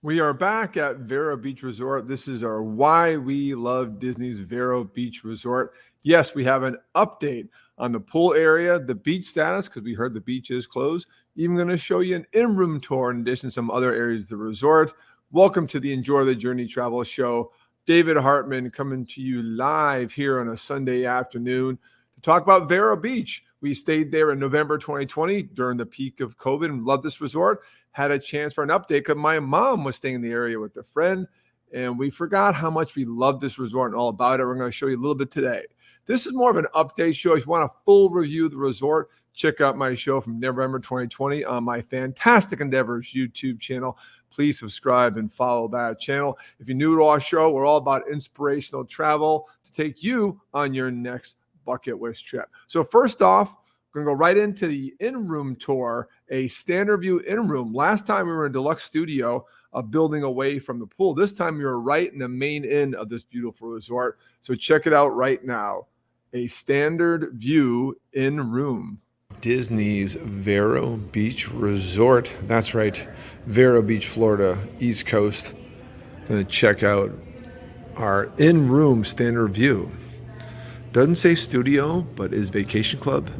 We are back at Vero Beach Resort. This is our Why We Love Disney's Vero Beach Resort. Yes, we have an update on the pool area, the beach status, because we heard the beach is closed. Even going to show you an in-room tour in addition to some other areas of the resort. Welcome to the Enjoy the Journey Travel Show. David Hartman coming to you live here on a Sunday afternoon to talk about Vero Beach. We stayed there in November 2020 during the peak of COVID and loved this resort. Had a chance for an update because my mom was staying in the area with a friend, and we forgot how much we love this resort and all about it. We're going to show you a little bit today. This is more of an update show. If you want a full review of the resort, check out my show from November 2020 on my Fantastic Endeavors YouTube channel. Please subscribe and follow that channel. If you're new to our show, we're all about inspirational travel to take you on your next bucket list trip. So first off, we're going to go right into the in-room tour, a standard view in-room. Last time we were in a deluxe studio, a building away from the pool. This time we were right in the main end of this beautiful resort. So check it out right now. A standard view in-room. Disney's Vero Beach Resort. That's right, Vero Beach, Florida, East Coast. Going to check out our in-room standard view. Doesn't say studio, but is vacation club.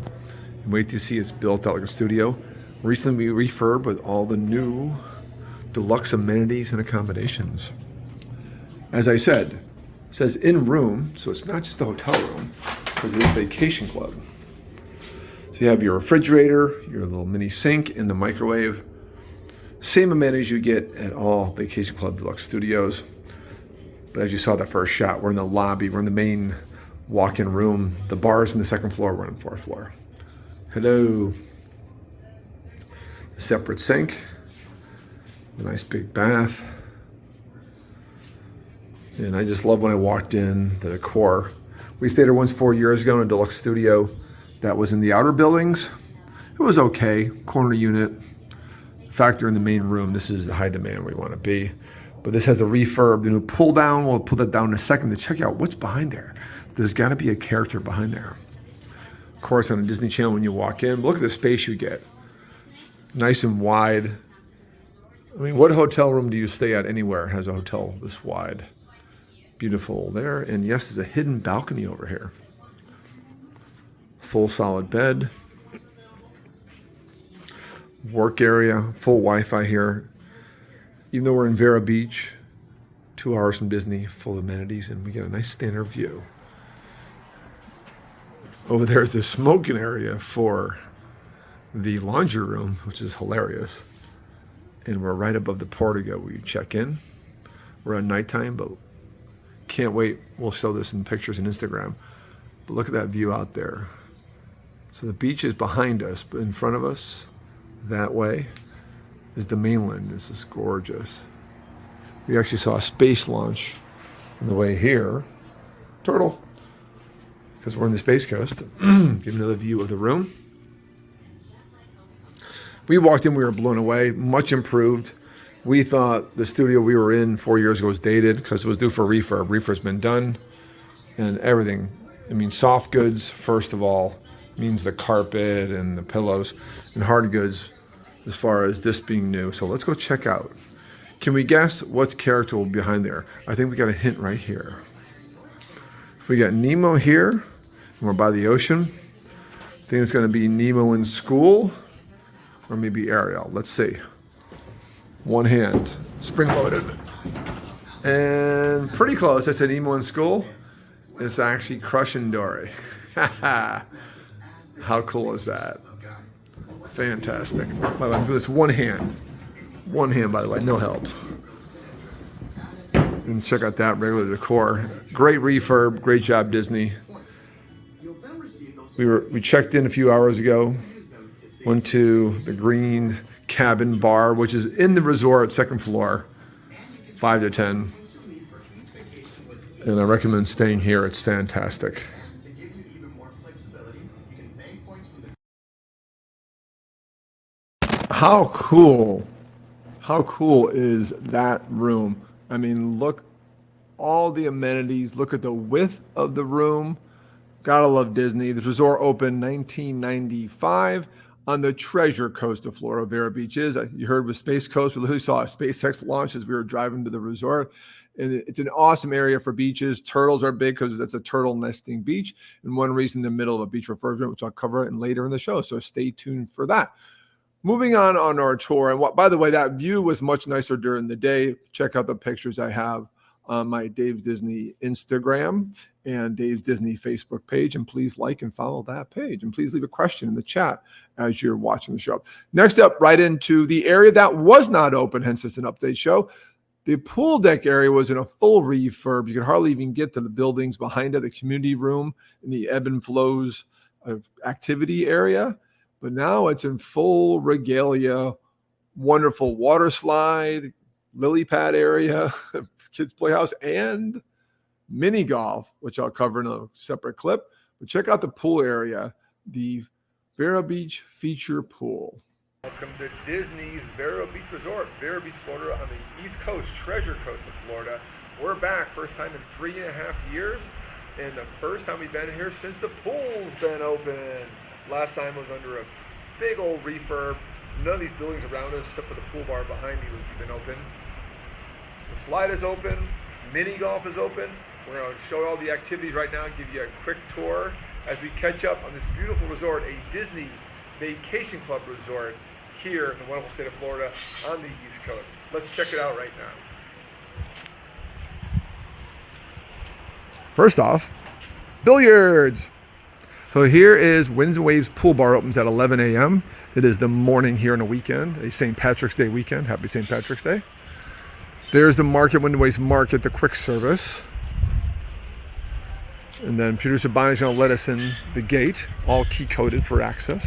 Wait to see it's built out like a studio. Recently we refurbed with all the new deluxe amenities and accommodations. As I said, it says in room, so it's not just a hotel room, because it is vacation club. So you have your refrigerator, your little mini sink, and the microwave. Same amenities you get at all vacation club deluxe studios. But as you saw that first shot, we're in the lobby, we're in the main walk-in room. The bar's in the second floor, we're on the fourth floor. Hello. The separate sink. A nice big bath. And I just love when I walked in, the decor. We stayed there once 4 years ago in a deluxe studio that was in the outer buildings. It was okay, corner unit. Factor in the main room, this is the high demand we want to be. But this has a refurb, the new pull down. We'll pull that down in a second to check out what's behind there. There's got to be a character behind there. Of course, on the Disney Channel, when you walk in, look at the space you get. Nice and wide. I mean, what hotel room do you stay at anywhere has a hotel this wide? Beautiful there. And yes, there's a hidden balcony over here. Full solid bed. Work area, full Wi-Fi here. Even though we're in Vero Beach, 2 hours from Disney, full amenities, and we get a nice standard view. Over there is the smoking area for the laundry room, which is hilarious. And we're right above the portico where you check in. We're at nighttime, but can't wait. We'll show this in pictures and Instagram. But look at that view out there. So the beach is behind us, but in front of us, that way, is the mainland. This is gorgeous. We actually saw a space launch on the way here. Turtle. Because we're on the Space Coast. Give another view of the room. We walked in, we were blown away. Much improved. We thought the studio we were in 4 years ago was dated because it was due for refurb. Refurb's been done. And everything. I mean, soft goods, first of all, means the carpet and the pillows. And hard goods, as far as this being new. So let's go check out. Can we guess what character will be behind there? I think we got a hint right here. If we got Nemo here, and we're by the ocean, I think it's going to be Nemo in school, or maybe Ariel. Let's see. One hand, spring-loaded. And pretty close. I said Nemo in school. It's actually Crushing Dory. How cool is that? Fantastic. By the way, I'm doing this one hand. One hand, by the way, no help. And check out that regular decor. Great refurb, great job, Disney. We checked in a few hours ago. Went to the Green Cabin Bar, which is in the resort, second floor, 5 to 10. And I recommend staying here. It's fantastic. How cool is that room? I mean, look, all the amenities. Look at the width of the room. Gotta love Disney. This resort opened 1995. on the treasure coast of Florida. Vero Beach is. You heard with Space Coast, we literally saw a SpaceX launch as we were driving to the resort. And it's an awesome area for beaches. Turtles are big because it's a turtle nesting beach. And one reason in the middle of a beach refurbishment, which I'll cover later in the show. So stay tuned for that. Moving on our tour. And by the way, that view was much nicer during the day. Check out the pictures I have on my Dave's Disney Instagram and Dave's Disney Facebook page. And please like and follow that page. And please leave a question in the chat as you're watching the show. Next up, right into the area that was not open, hence it's an update show. The pool deck area was in a full refurb. You could hardly even get to the buildings behind it, the community room and the ebb and flows activity area. But now it's in full regalia, wonderful water slide, lily pad area, kids playhouse, and mini golf, which I'll cover in a separate clip. But check out the pool area, the Vero Beach feature pool. Welcome to Disney's Vero Beach Resort, Vero Beach, Florida, on the East Coast, Treasure Coast of Florida. We're back, first time in 3.5 years, and the first time we've been here since the pool's been open. Last time was under a big old refurb. None of these buildings around us, except for the pool bar behind me, was even open. The slide is open, mini golf is open. We're going to show all the activities right now and give you a quick tour as we catch up on this beautiful resort, a Disney Vacation Club resort here in the wonderful state of Florida on the East Coast. Let's check it out right now. First off, billiards. So here is Winds and Waves Pool Bar, opens at 11 a.m. It is the morning here on a weekend, a St. Patrick's Day weekend. Happy St. Patrick's Day. There's the market, Winds and Waves Market, the quick service. And then producer Bonnie's going to let us in the gate, all key coded for access.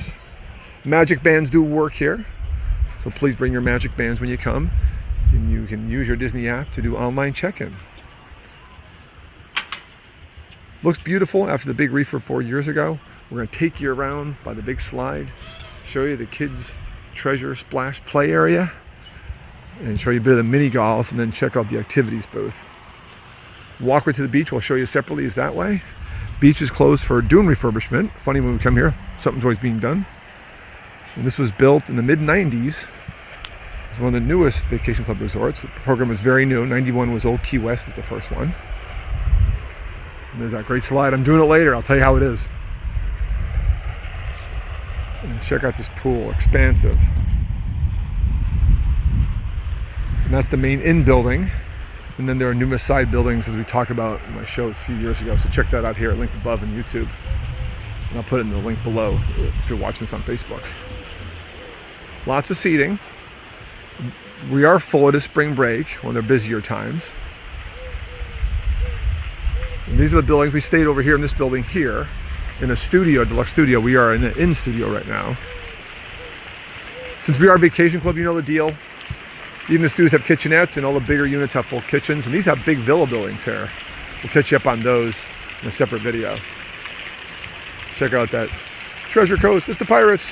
Magic bands do work here, so please bring your magic bands when you come. And you can use your Disney app to do online check-in. Looks beautiful after the big refurb 4 years ago. We're going to take you around by the big slide, show you the kids' treasure splash play area, and show you a bit of the mini golf, and then check out the activities booth. Walkway to the beach, we'll show you separately, is that way. Beach is closed for dune refurbishment. Funny when we come here, something's always being done. And this was built in the mid-90s. It's one of the newest Vacation Club resorts. The program was very new. 91 was Old Key West, was the first one. And there's that great slide. I'm doing it later. I'll tell you how it is. And check out this pool, expansive. And that's the main inn building. And then there are numerous side buildings, as we talked about in my show a few years ago. So check that out here, linked above on YouTube. And I'll put it in the link below if you're watching this on Facebook. Lots of seating. We are full at a spring break, one of their busier times. And these are the buildings. We stayed over here in this building here, in a studio, deluxe studio. We are in an inn studio right now. Since we are a vacation club, you know the deal. Even the studios have kitchenettes, and all the bigger units have full kitchens. And these have big villa buildings here. We'll catch you up on those in a separate video. Check out that Treasure Coast. It's the Pirates.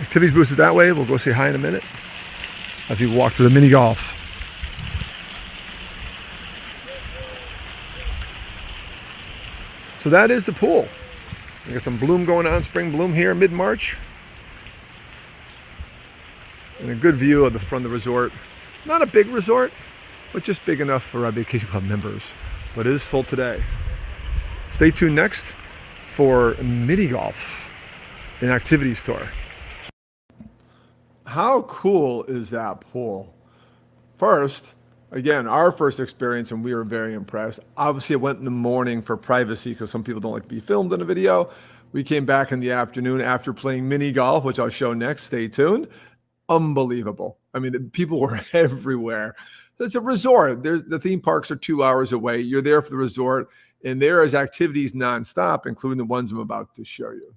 Activities booth is that way. We'll go say hi in a minute as we walk through the mini golf. So that is the pool. We got some bloom going on, spring bloom here, mid-March. And a good view of the front of the resort. Not a big resort, but just big enough for our Vacation Club members. But it is full today. Stay tuned next for mini golf and activities tour. How cool is that pool? First, again, our first experience, and we were very impressed. Obviously, it went in the morning for privacy because some people don't like to be filmed in a video. We came back in the afternoon after playing mini golf, which I'll show next. Stay tuned. Unbelievable. I mean, the people were everywhere. It's a resort. The theme parks are 2 hours away. You're there for the resort, and there is activities nonstop, including the ones I'm about to show you.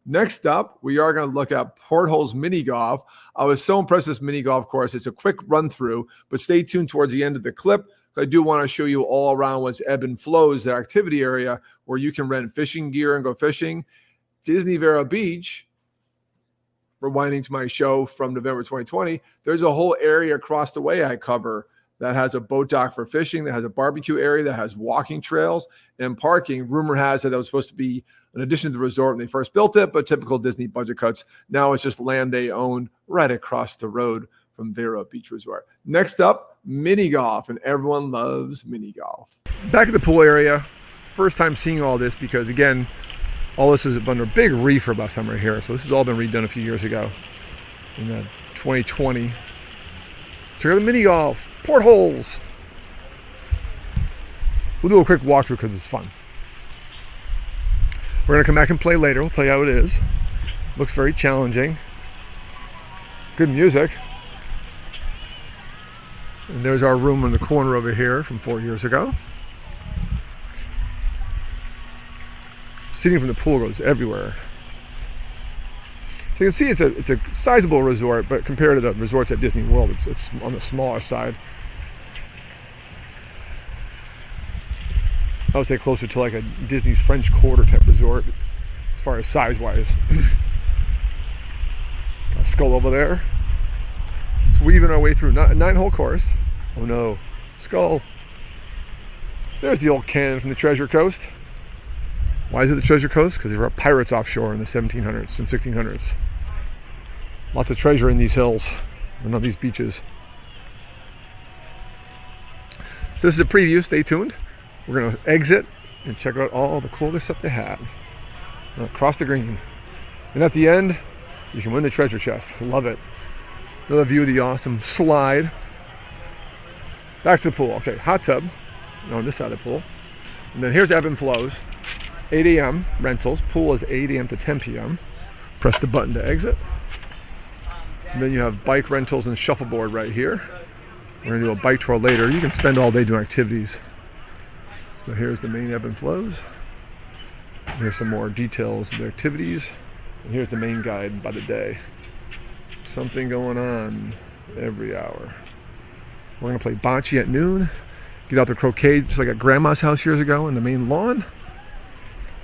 Next up, we are going to look at Portholes Mini Golf. I was so impressed with this mini golf course. It's a quick run through, but stay tuned towards the end of the clip. I do want to show you all around what's ebb and flows, the activity area where you can rent fishing gear and go fishing. Disney Vero Beach, rewinding to my show from November 2020, there's a whole area across the way I cover that has a boat dock for fishing, that has a barbecue area, that has walking trails and parking. Rumor has it that was supposed to be an addition to the resort when they first built it, but typical Disney budget cuts. Now it's just land they own right across the road from Vero Beach Resort. Next up, mini golf, and everyone loves mini golf. Back at the pool area, first time seeing all this because, again, all this is under a big reefer bus right here. So this has all been redone a few years ago in 2020. Check out the mini golf, portholes. We'll do a quick walkthrough because it's fun. We're going to come back and play later. We'll tell you how it is. Looks very challenging. Good music. And there's our room in the corner over here from 4 years ago. Seating from the pool goes everywhere. So you can see it's a sizable resort, but compared to the resorts at Disney World, it's on the smaller side. I would say closer to like a Disney's French Quarter type resort as far as size-wise. Got a skull over there. It's weaving our way through. Not a 9-hole course. Oh no. Skull. There's the old cannon from the Treasure Coast. Why is it the Treasure Coast? Because there were pirates offshore in the 1700s and 1600s. Lots of treasure in these hills and on these beaches. This is a preview. Stay tuned. We're going to exit and check out all the coolest stuff they have. Across the green. And at the end, you can win the treasure chest. Love it. Another view of the awesome slide. Back to the pool. Okay, hot tub on this side of the pool. And then here's ebb and flows. 8 a.m. rentals. Pool is 8 a.m. to 10 p.m. Press the button to exit. And then you have bike rentals and shuffleboard right here. We're going to do a bike tour later. You can spend all day doing activities. So here's the main ebb and flows. Here's some more details of the activities. And here's the main guide by the day. Something going on every hour. We're going to play bocce at noon. Get out the croquet just like at Grandma's house years ago in the main lawn.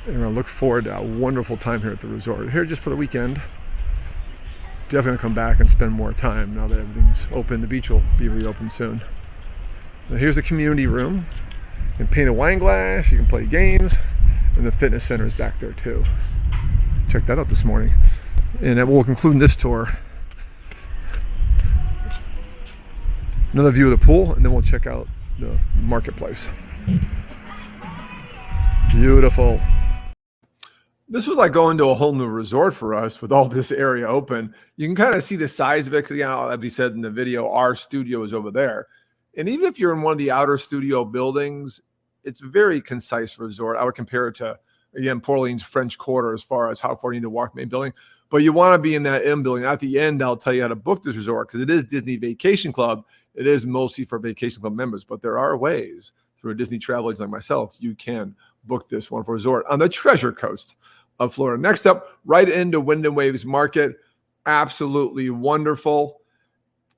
And we're going to look forward to a wonderful time here at the resort. We're here just for the weekend. Definitely going to come back and spend more time now that everything's open. The beach will be reopened soon. Now here's the community room. You can paint a wine glass, you can play games, and the fitness center is back there too. Checked that out this morning. And then we'll conclude this tour. Another view of the pool, and then we'll check out the marketplace. Beautiful. This was like going to a whole new resort for us with all this area open. You can kind of see the size of it because, as we said in the video, our studio is over there. And even if you're in one of the outer studio buildings, it's a very concise resort. I would compare it to, again, Port Orleans French Quarter as far as how far you need to walk the main building. But you want to be in that M building. At the end, I'll tell you how to book this resort because it is Disney Vacation Club. It is mostly for Vacation Club members, but there are ways through a Disney travel agent like myself, you can book this wonderful resort on the Treasure Coast of Florida. Next up, right into Wind and Waves Market. Absolutely wonderful.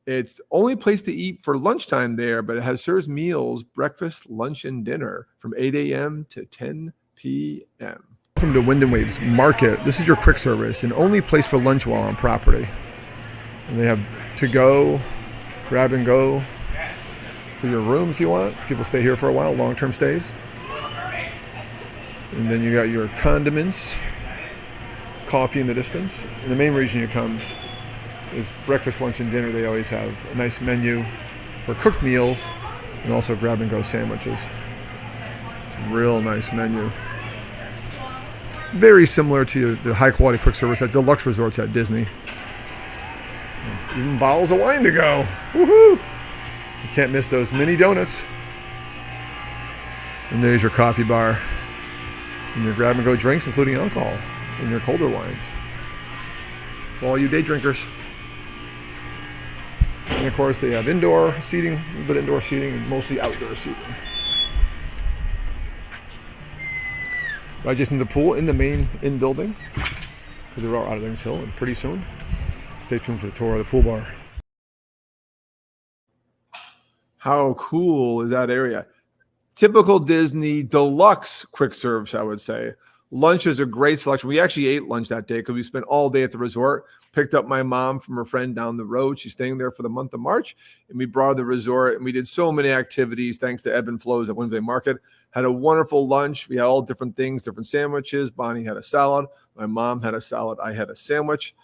It's the only place to eat for lunchtime there, but it serves meals, breakfast, lunch, and dinner from 8 a.m. to 10 p.m. Welcome to Wind and Waves Market. This is your quick service and only place for lunch while on property. And they have to go, grab and go for your room if you want. People stay here for a while, long-term stays. And then you got your condiments, coffee in the distance. And the main reason you come is breakfast, lunch, and dinner. They always have a nice menu for cooked meals and also grab-and-go sandwiches. Real nice menu. Very similar to the high-quality quick service at deluxe resorts at Disney. Even bottles of wine to go. Woohoo! You can't miss those mini donuts. And there's your coffee bar. And your grab-and-go drinks, including alcohol, and your colder wines. For all you day drinkers. And of course, they have indoor seating, a little bit indoor seating, and mostly outdoor seating. Right just in the pool, in the main building, because they're all out of Lings Hill, and pretty soon, stay tuned for the tour of the pool bar. How cool is that area? Typical Disney deluxe quick service, I would say. Lunch is a great selection. We actually ate lunch that day because we spent all day at the resort. picked up my mom from her friend down the road. She's staying there for the month of March. And we brought her to the resort, and we did so many activities thanks to Ebb and Flows at Wednesday Market. Had a wonderful lunch. We had all different things, different sandwiches. Bonnie had a salad. My mom had a salad. I had a sandwich.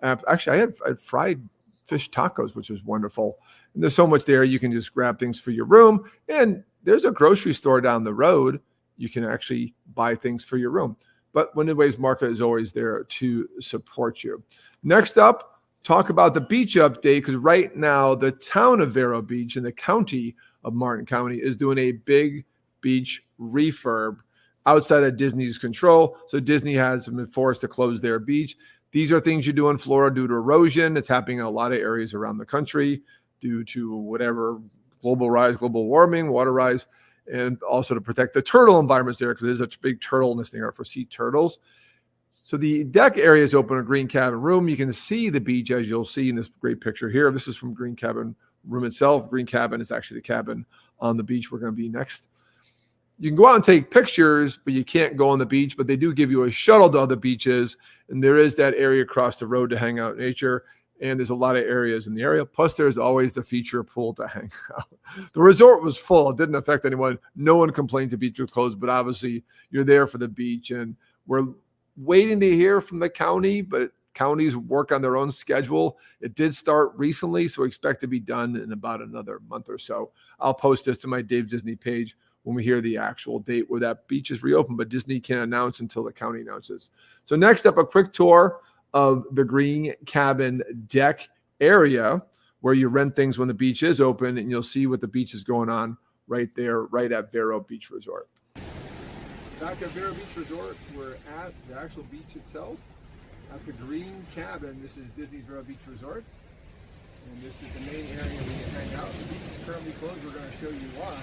Actually, I had fried fish tacos, which was wonderful. And there's so much there. You can just grab things for your room. And there's a grocery store down the road. You can actually buy things for your room. But Wyndham Waves Market is always there to support you. Next up, talk about the beach update, because right now the town of Vero Beach in the county of Martin County is doing a big beach refurb outside of Disney's control. So Disney has been forced to close their beach. These are things you do in Florida due to erosion. It's happening in a lot of areas around the country due to whatever global warming, water rise, and also to protect the turtle environments there, because there's a big turtle nesting area for sea turtles. So the deck area is open, a green cabin room. You can see the beach, as you'll see in this great picture here. This is from green cabin room itself. Green cabin is actually the cabin on the beach we're going to be next. You can go out and take pictures, but you can't go on the beach. But they do give you a shuttle to other beaches, and there is that area across the road to hang out in nature. And there's a lot of areas in the area. Plus, there's always the feature pool to hang out. The resort was full. It didn't affect anyone. No one complained the beach was closed, but obviously you're there for the beach. And we're waiting to hear from the county, but counties work on their own schedule. It did start recently, so expect to be done in about another month or so. I'll post this to my Dave Disney page when we hear the actual date where that beach is reopened, but Disney can't announce until the county announces. So next up, a quick tour of the green cabin deck area where you rent things when the beach is open, and you'll see what the beach is going on right there, right at Vero Beach Resort. Back at Vero Beach Resort, we're at the actual beach itself, at the green cabin. This is Disney's Vero Beach Resort, and this is the main area where you hang out. The beach is currently closed. We're going to show you why.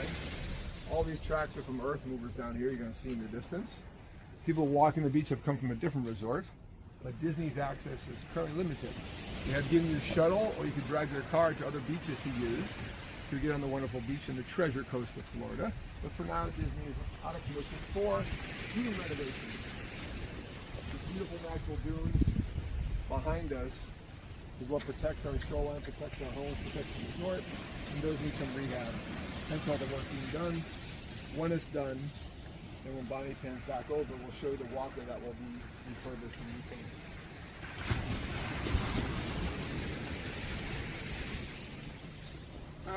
All these tracks are from earth movers down here. You're going to see in the distance. People walking the beach have come from a different resort, but Disney's access is currently limited. You have given you a shuttle, or you can drive your car to other beaches to use to get on the wonderful beach in the Treasure Coast of Florida. But for now, Disney is out of commission for dune renovations. The beautiful natural dunes behind us is what protects our shoreline, protects our homes, protects the resort, and those need some rehab. Hence all the work being done. When it's done, and when Bonnie pans back over, we'll show you the walkway that will be refurbished and repainted.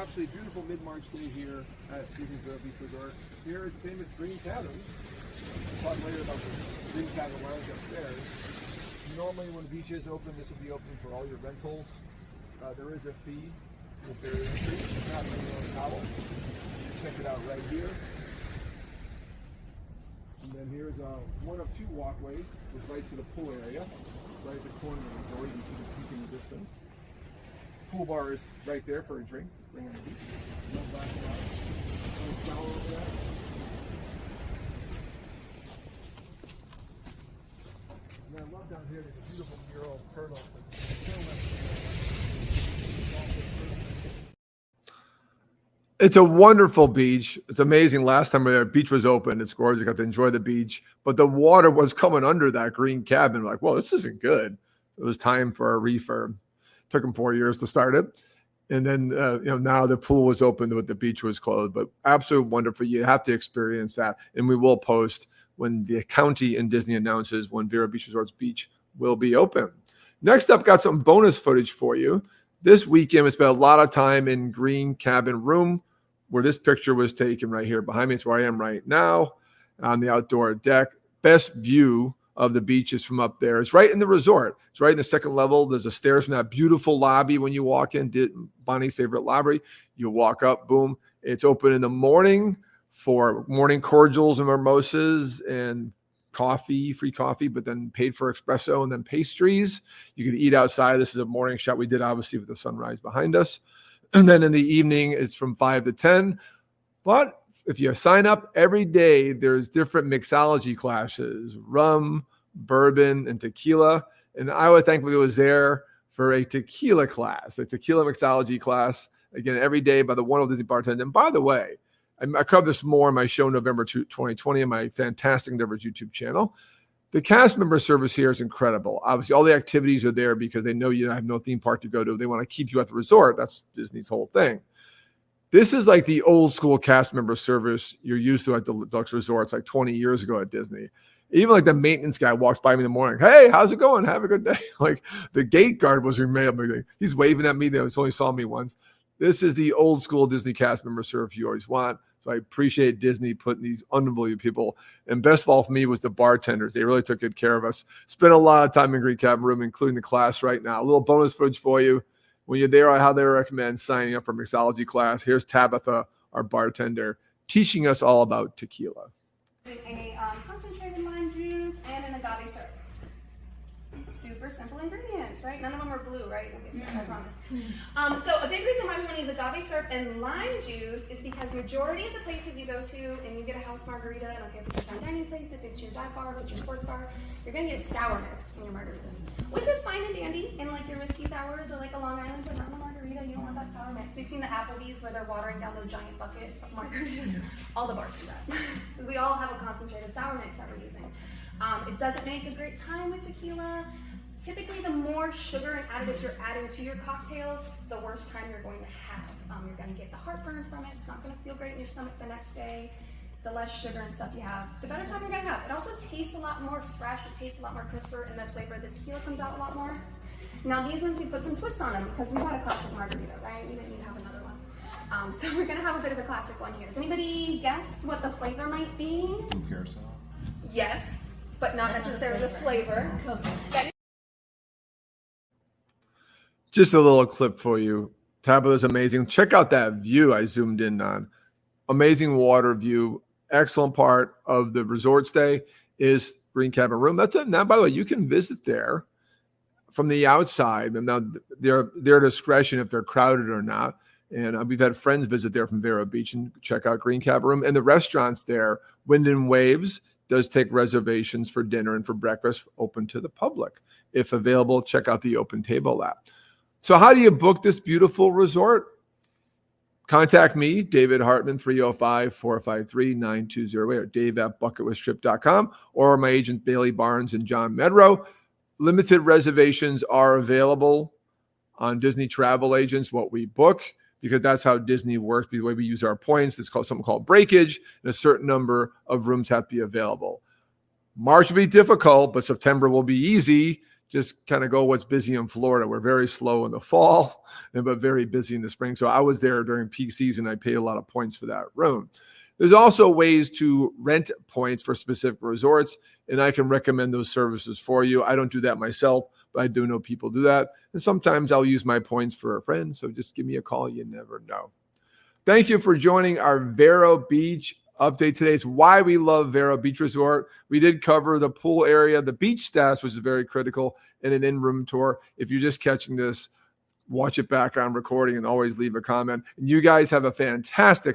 Absolutely beautiful mid-March day here at Disney Vero Beach Resort. Here is the famous green cabin. We'll talk later about the green cabin lounge upstairs. Normally when the beach is open, this will be open for all your rentals. There is a fee with barrier entry. Not bringing your own towel. Check it out right here. And then here's one of two walkways, which right to the pool area, right at the corner of the door. You can see the peak in the distance. Pool bar is right there for a drink. Bring on the beach. No black bar. No shower over there. And I love down here, there's a beautiful mural of turtles. It's a wonderful beach. It's amazing. Last time we were there, the beach was open. It's gorgeous. I got to enjoy the beach. But the water was coming under that green cabin. Like, well, this isn't good. So it was time for a refurb. Took them 4 years to start it. And then, now the pool was open, but the beach was closed. But absolutely wonderful. You have to experience that. And we will post when the county and Disney announces when Vero Beach Resort's beach will be open. Next up, got some bonus footage for you. This weekend, we spent a lot of time in green cabin room, where this picture was taken right here behind me. It's where I am right now on the outdoor deck. Best view of the beach is from up there. It's right in the resort. It's right in the second level. There's a stairs from that beautiful lobby when you walk in, Bonnie's favorite lobby. You walk up, boom. It's open in the morning for morning cordials and mimosas and coffee, free coffee, but then paid for espresso and then pastries. You can eat outside. This is a morning shot we did, obviously, with the sunrise behind us. And then in the evening, it's from 5 to 10. But if you sign up every day, there's different mixology classes, rum, bourbon, and tequila. And I would thankfully was there for a tequila class, a tequila mixology class, again, every day by the wonderful Disney bartender. And by the way, I covered this more in my show November 2020 on my Fantastic Endeavors YouTube channel. The cast member service here is incredible. Obviously, all the activities are there because they know you have no theme park to go to. They want to keep you at the resort. That's Disney's whole thing. This is like the old school cast member service you're used to at the deluxe resorts like 20 years ago at Disney. Even like the maintenance guy walks by me in the morning. Hey, how's it going? Have a good day. Like the gate guard was amazing. He's waving at me. They only saw me once. This is the old school Disney cast member service you always want. So I appreciate Disney putting these unbelievable people. And best of all for me was the bartenders. They really took good care of us. Spent a lot of time in Green Cabin Room, including the class right now. A little bonus footage for you. When you're there, I highly recommend signing up for mixology class. Here's Tabitha, our bartender, teaching us all about tequila. A concentrated lime juice and an agave syrup. Super simple ingredients, right? None of them are blue, right? I promise. So a big reason why we want to use agave syrup and lime juice is because majority of the places you go to and you get a house margarita, I don't care if it's your fine dining place, if it's your dive bar, if it's your sports bar, you're going to get a sourness in your margaritas, which is fine and dandy in like your whiskey sours or like a Long Island, but not a margarita. You don't want that sour mix. We've seen the Applebee's where they're watering down their giant bucket of margaritas. All the bars do that. We all have a concentrated sour mix that we're using. It doesn't make a great time with tequila. Typically, the more sugar and additives you're adding to your cocktails, the worse time you're going to have. You're going to get the heartburn from it. It's not going to feel great in your stomach the next day. The less sugar and stuff you have, the better time you're going to have. It also tastes a lot more fresh. It tastes a lot more crisper, and the flavor of the tequila comes out a lot more. Now, these ones, we put some twists on them because we had a classic margarita, right? We didn't need to have another one. So we're going to have a bit of a classic one here. Does anybody guess what the flavor might be? Blue carousel. Yes, but not necessarily the flavor. Just a little clip for you. Tabitha's amazing. Check out that view I zoomed in on. Amazing water view. Excellent part of the resort stay is Green Cabin Room. That's it. Now, by the way, you can visit there from the outside. And now they're their discretion if they're crowded or not. And we've had friends visit there from Vero Beach and check out Green Cabin Room. And the restaurants there, Wind and Waves, does take reservations for dinner and for breakfast open to the public. If available, check out the Open Table app. So how do you book this beautiful resort? Contact me, David Hartman, 305-453-9208 or dave@bucketwithstrip.com or my agent Bailey Barnes and John Medrow. Limited reservations are available on Disney Travel Agents, what we book, because that's how Disney works. The way we use our points, it's called something called breakage, and a certain number of rooms have to be available. March will be difficult, but September will be easy. Just kind of go what's busy in Florida. We're very slow in the fall, but very busy in the spring. So I was there during peak season. I paid a lot of points for that room. There's also ways to rent points for specific resorts, and I can recommend those services for you. I don't do that myself, but I do know people do that. And sometimes I'll use my points for a friend. So just give me a call. You never know. Thank you for joining our Vero Beach update today. It's why we love Vero Beach Resort. We did cover the pool area, the beach status, which is very critical, and an in-room tour. If you're just catching this, watch it back on recording and always leave a comment. And you guys have a fantastic